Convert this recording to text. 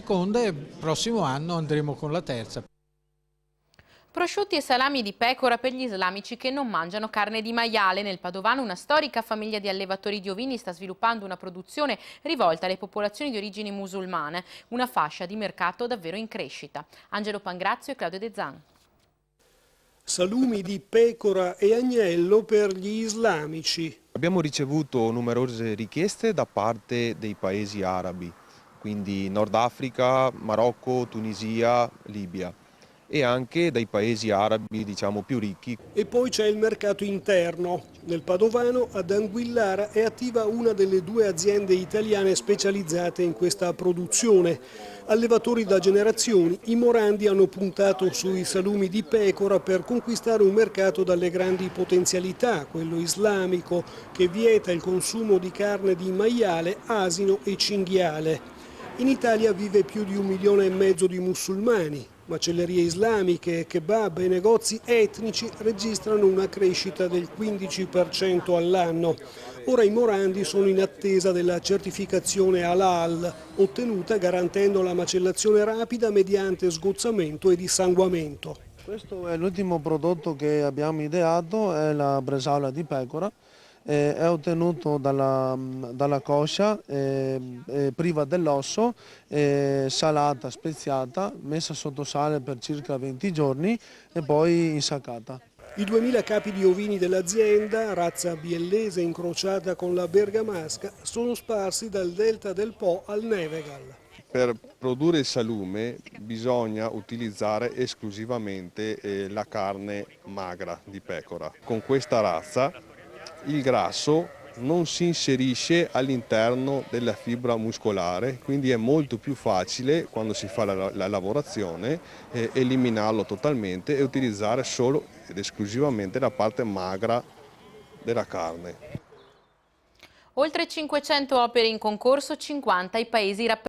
Seconda e prossimo anno andremo con la terza. Prosciutti e salami di pecora per gli islamici che non mangiano carne di maiale. Nel Padovano una storica famiglia di allevatori di ovini sta sviluppando una produzione rivolta alle popolazioni di origini musulmane, una fascia di mercato davvero in crescita. Angelo Pangrazio e Claudio De Zan. Salumi di pecora e agnello per gli islamici. Abbiamo ricevuto numerose richieste da parte dei paesi arabi, quindi Nord Africa, Marocco, Tunisia, Libia, e anche dai paesi arabi, diciamo, più ricchi. E poi c'è il mercato interno. Nel Padovano, ad Anguillara, è attiva una delle 2 aziende italiane specializzate in questa produzione. Allevatori da generazioni, i Morandi hanno puntato sui salumi di pecora per conquistare un mercato dalle grandi potenzialità, quello islamico, che vieta il consumo di carne di maiale, asino e cinghiale. In Italia vive più di 1,5 milioni di musulmani. Macellerie islamiche, kebab e negozi etnici registrano una crescita del 15% all'anno. Ora i Morandi sono in attesa della certificazione halal, ottenuta garantendo la macellazione rapida mediante sgozzamento e dissanguamento. Questo è l'ultimo prodotto che abbiamo ideato, è la bresaola di pecora. È ottenuto dalla coscia, priva dell'osso, salata, speziata, messa sotto sale per circa 20 giorni e poi insaccata. I 2000 capi di ovini dell'azienda, razza biellese incrociata con la bergamasca, sono sparsi dal delta del Po al Nevegal. Per produrre il salume bisogna utilizzare esclusivamente la carne magra di pecora. Con questa razza il grasso non si inserisce all'interno della fibra muscolare, quindi è molto più facile quando si fa la lavorazione eliminarlo totalmente e utilizzare solo ed esclusivamente la parte magra della carne. Oltre 500 opere in concorso, 50 i paesi rappresentati.